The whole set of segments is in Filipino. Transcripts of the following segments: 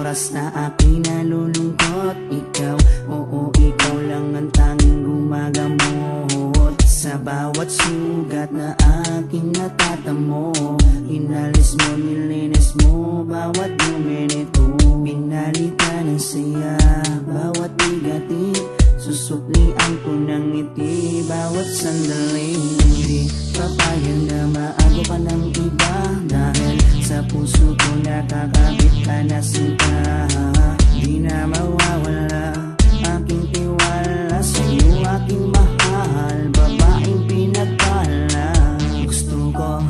oras na aking nalulungkot. Ikaw, oo, ikaw lang ang tanging gumagamot sa bawat sugat na aking natatamo. Inalis mo, nilinis mo bawat minuto. Pinalitan ng saya bawat bigatin. Susuklian ko ng ngiti bawat sandali. Hindi papayag na maago ka ng iba, dahil sa puso ko nakakabit ka na sinta. Di na mawawala aking tiwala sa'yo, aking mahal, babaeng pinagpala. Gusto ko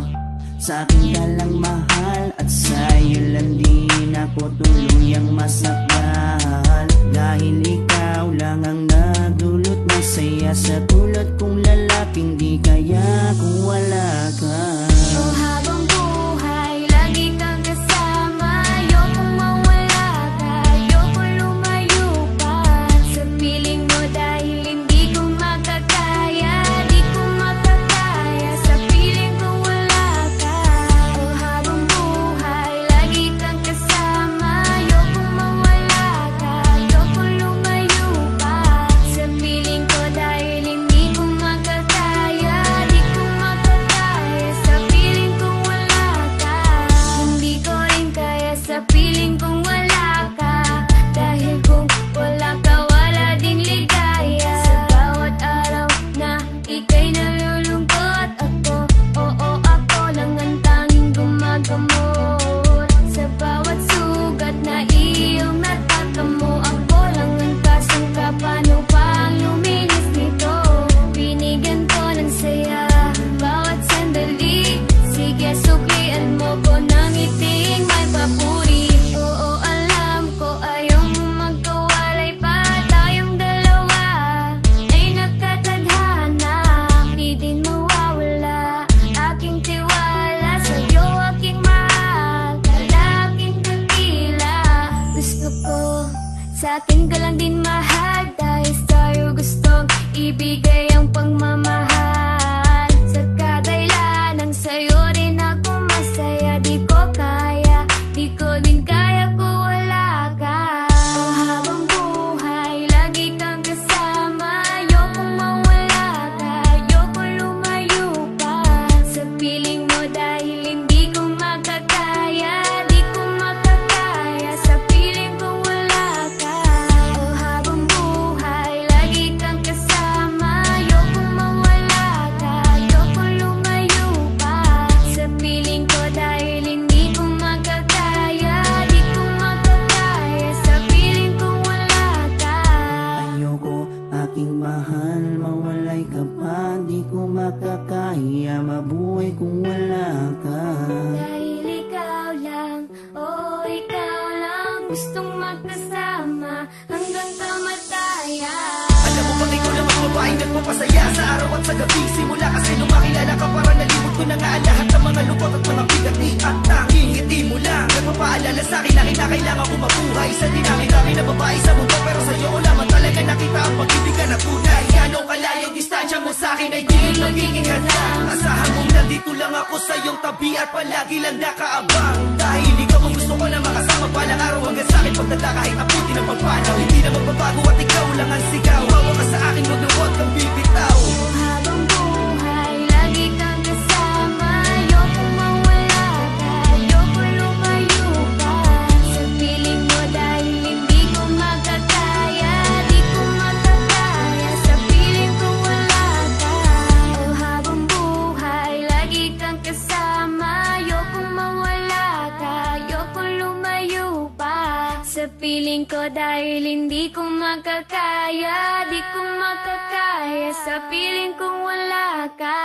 sa akin ka lang mahal, at sa'yo lang din ako tuluyang masakal. Dahil ikaw lang ang nagdulot ng saya sa tulad kong lalaping di kaya kung wala ka. Oh, habang buhay, lagi kang kasama. Ayokong mawala ka, ayokong lumayo pa sa piling mo, dahil hindi ko makakaya, di ko makakaya sa piling ko wala ka. Oh, habang buhay, lagi kang kasama. Ayokong mawala ka, ayokong lumayo pa sa piling ko, dahil hindi ko makakaya, di ko makakaya sa piling kong wala ka. Hindi ko rin kaya sa piling kong wala ka, dahil kung wala ka, wala ding ligaya. Sa bawat araw na ika'y nalulungkot, ako, oo, ako lang ang tanging gumagamot sa bawat sugat na iyong natatamo. Ako lang ang kasangka, paano pang luminis nito? Binigyan ko ng saya bawat sandali. Sige, suklian mo ko ng iting may papuri. Oo, alam ko ayaw mo magkawalay pa, tayong dalawa ay nagkatadhana. Di din mawawala aking tiwala sa'yo, aking mahal, lalaking dakila. Gusto ko sa akin ka lang din mahal, dahil sa'yo gustong ibigay ang pagmamahal. Sa kadailan ng sa'yo rin ako masaya. Di ko kaya, di ko din kaya kung wala ka. Oh, habang buhay, lagi kang kasama. Ayokong mawala ka, ayokong lumayo pa sa piling mo, dahil hindi ko makakaya, di ko makakaya sa piling ko wala ka. Oh, habang buhay, lagi kang kasama. Ayokong mawala ka, ayokong lumayo pa sa piling ko, dahil hindi ko makakaya, di ko makakaya sa piling ko wala ka. Ayoko, aking mahal, mawalay ka pa. Di ko makakaya mabuhay kung wala ka. Dahil ikaw lang, oh ikaw lang, gustong magkasama hanggang kamatayan. Alam mo bang ikaw lang ang babaeng nagpapasaya sa araw at sa gabi? Simula kasi nung makilala ka, para nalimot ko na nga ang lahat ng mga lungkot at mga bigat ni at tanging ngiti mo lang nagpapaalala sa'kin na kinakailangan ko mabuhay sa dinami-dami na babae sa mundo. Pero sa'yo ko lamang talaga nakita ang pag-ibig ka na tunay. Gano'ng kalayong distansya mo sa'kin ay di magiging handa. Asahan mong nandito lang ako sa iyong tabi at palagi lang nakaabang, dahil ikaw ang gusto ko na makasama balang araw hanggang sa'kin pagdala kahit abutin ang pagpanaw. Hindi na magbabago at ikaw lang ang sigaw. Hawa ka sa akin, huwag na huwag kang bibitaw. Oh, habang buhay, lagi kang kasama. Ayokong mawala ka, ayokong lumayo pa sa piling mo, dahil hindi ko makakaya, di ko makakaya sa piling ko wala ka. Oh, habang buhay, lagi kang kasama. Ayokong mawala ka, ayokong lumayo pa sa piling ko, dahil hindi ko makakaya, di ko makakaya sa piling kong wala ka.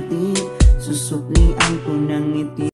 hatid. Susuklian ko ng ngiti